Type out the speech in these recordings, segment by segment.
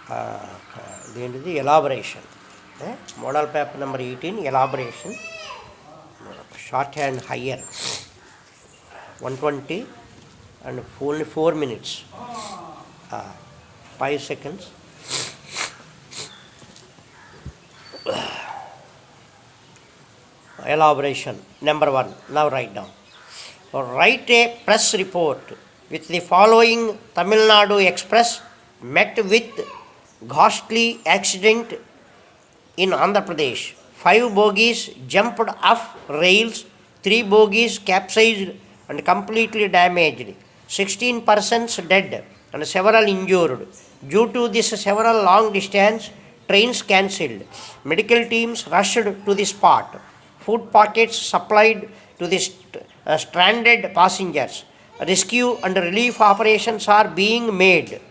the elaboration. Model paper number 18, elaboration. Shorthand higher. 120 and only 4 minutes. 5 seconds. Elaboration. Number 1. Now write down. Write a press report with the following. Tamil Nadu Express met with ghastly accident in Andhra Pradesh. 5 bogies jumped off rails, 3 bogies capsized and completely damaged. 16 persons dead and several injured. Due to this, several long distance trains cancelled. Medical teams rushed to the spot. Food packets supplied to the stranded passengers. Rescue and relief operations are being made.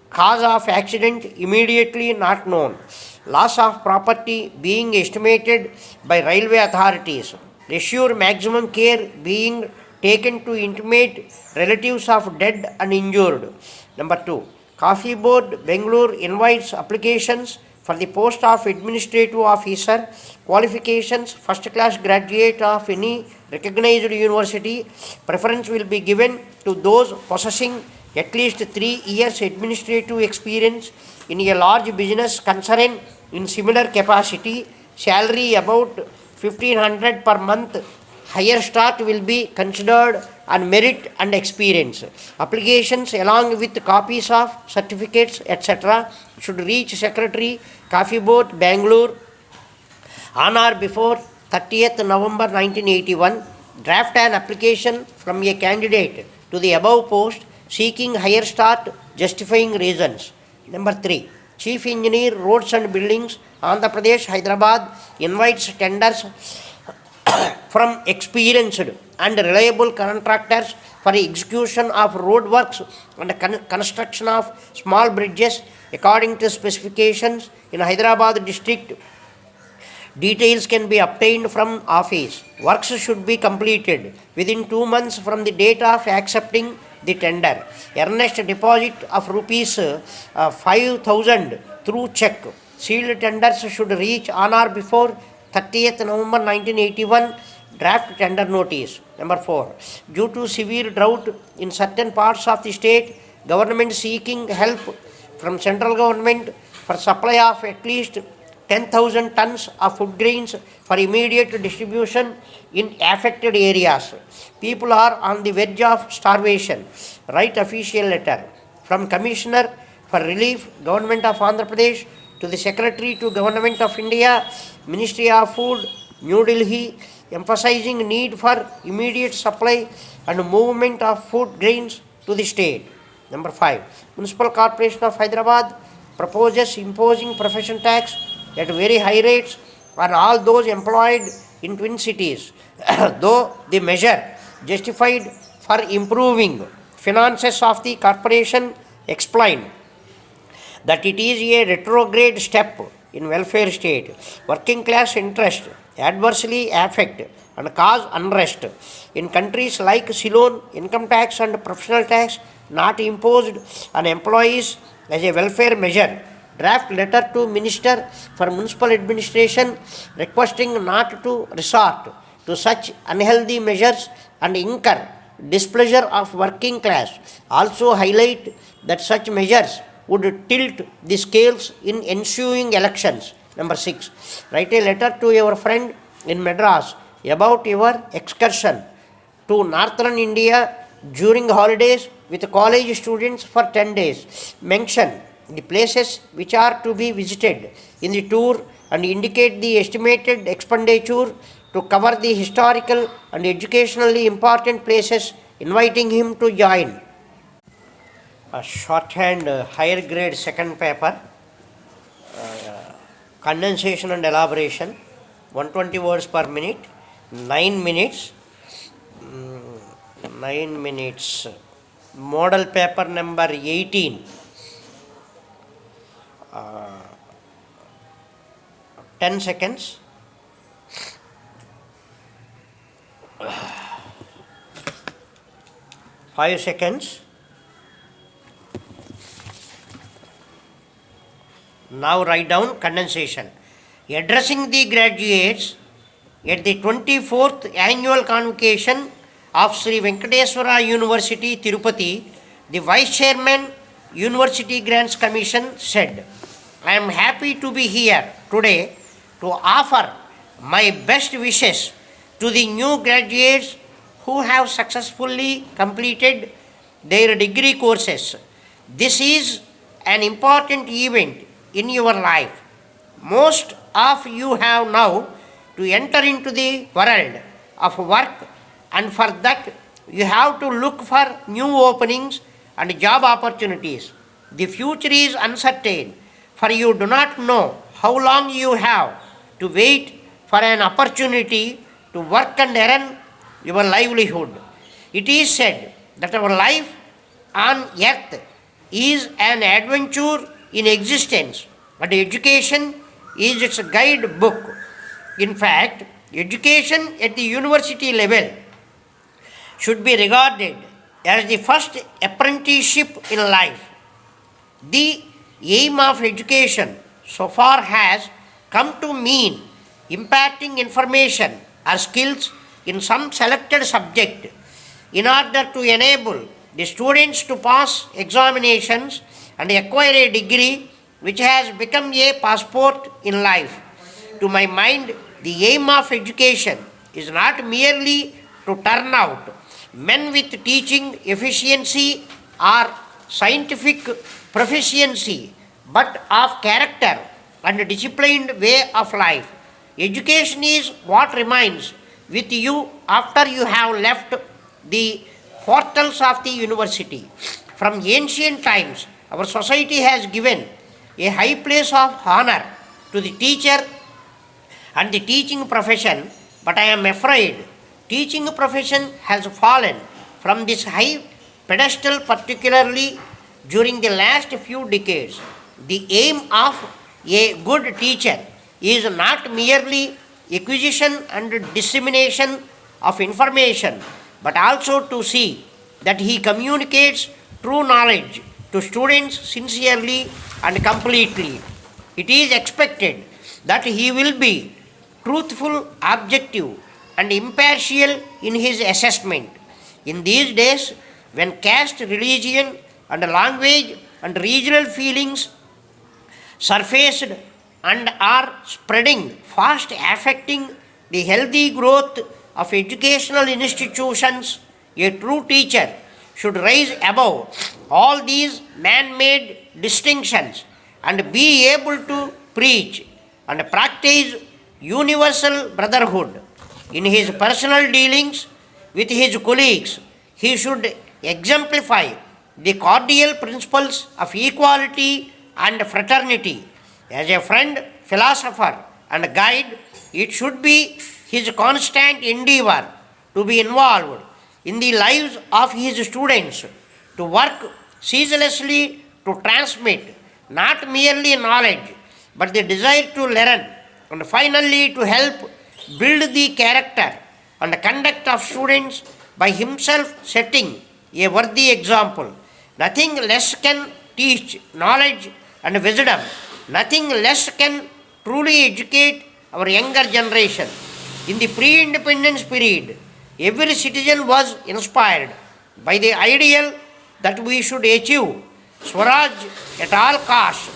Cause of accident immediately not known. Loss of property being estimated by railway authorities. Assure maximum care being taken to intimate relatives of dead and injured. Number 2. Coffee Board Bangalore invites applications for the post of administrative officer. Qualifications: first class graduate of any recognized university. Preference will be given to those possessing at least 3 years administrative experience in a large business concern in similar capacity. Salary about 1500 per month. Higher start will be considered on merit and experience. Applications along with copies of certificates etc. should reach Secretary, Coffee Board, Bangalore on or before 30th November 1981. Draft an application from a candidate to the above post seeking higher start, justifying reasons. Number 3. Chief Engineer, Roads and Buildings, Andhra Pradesh, Hyderabad invites tenders from experienced and reliable contractors for the execution of road works and construction of small bridges according to specifications in Hyderabad district. Details can be obtained from office. Works should be completed within 2 months from the date of accepting the tender. Earnest deposit of rupees 5,000 through check. Sealed tenders should reach on or before 30th November 1981. Draft tender notice. Number 4. Due to severe drought in certain parts of the state, government seeking help from central government for supply of at least 10,000 tons of food grains for immediate distribution in affected areas. People are on the verge of starvation. Write official letter from Commissioner for Relief, Government of Andhra Pradesh, to the Secretary to Government of India, Ministry of Food, New Delhi, emphasizing need for immediate supply and movement of food grains to the state. Number 5. Municipal Corporation of Hyderabad proposes imposing profession tax at very high rates on all those employed in twin cities, though the measure justified for improving finances of the corporation explained that it is a retrograde step in welfare state. Working class interest adversely affect and cause unrest. In countries like Ceylon, income tax and professional tax not imposed on employees as a welfare measure. Draft letter to Minister for Municipal Administration requesting not to resort to such unhealthy measures and incur displeasure of working class. Also highlight that such measures would tilt the scales in ensuing elections. Number 6. Write a letter to your friend in Madras about your excursion to northern India during holidays with college students for 10 days. Mention the places which are to be visited in the tour and indicate the estimated expenditure to cover the historical and educationally important places, inviting him to join. A shorthand higher grade second paper, condensation and elaboration, 120 words per minute, 9 minutes. 9 minutes. Model paper number 18. 10 seconds. 5 seconds. Now write down condensation. Addressing the graduates at the 24th annual convocation of Sri Venkateswara University, Tirupati, the Vice Chairman, University Grants Commission said, I am happy to be here today to offer my best wishes to the new graduates who have successfully completed their degree courses. This is an important event in your life. Most of you have now to enter into the world of work, and for that you have to look for new openings and job opportunities. The future is uncertain, for you do not know how long you have to wait for an opportunity to work and earn your livelihood. It is said that our life on earth is an adventure in existence, and education is its guidebook. In fact, education at the university level should be regarded as the first apprenticeship in life. The aim of education so far has come to mean imparting information or skills in some selected subject in order to enable the students to pass examinations and acquire a degree which has become a passport in life. To my mind, the aim of education is not merely to turn out men with teaching efficiency or scientific proficiency, but of character and disciplined way of life. Education is what remains with you after you have left the portals of the university. From ancient times, our society has given a high place of honor to the teacher and the teaching profession, but I am afraid teaching profession has fallen from this high pedestal, particularly during the last few decades. The aim of a good teacher is not merely acquisition and dissemination of information, but also to see that he communicates true knowledge to students sincerely and completely. It is expected that he will be truthful, objective, and impartial in his assessment. In these days, when caste, religion, and language and regional feelings surfaced and are spreading fast, affecting the healthy growth of educational institutions, a true teacher should rise above all these man-made distinctions and be able to preach and practice universal brotherhood. In his personal dealings with his colleagues, he should exemplify the cordial principles of equality and fraternity. As a friend, philosopher, and guide, it should be his constant endeavor to be involved in the lives of his students, to work ceaselessly to transmit not merely knowledge but the desire to learn, and finally to help build the character and conduct of students by himself setting a worthy example. Nothing less can teach knowledge and wisdom. Nothing less can truly educate our younger generation. In the pre-independence period, every citizen was inspired by the ideal that we should achieve Swaraj at all costs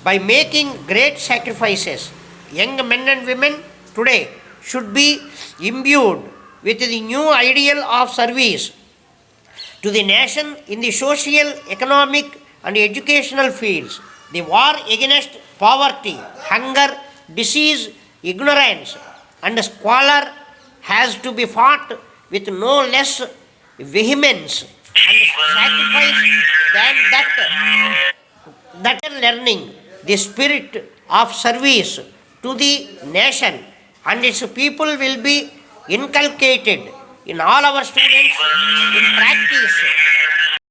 by making great sacrifices. Young men and women today should be imbued with the new ideal of service to the nation in the social, economic, and educational fields. The war against poverty, hunger, disease, ignorance, and squalor has to be fought with no less vehemence and sacrifice than that learning the spirit of service to the nation and its people will be inculcated in all our students in practice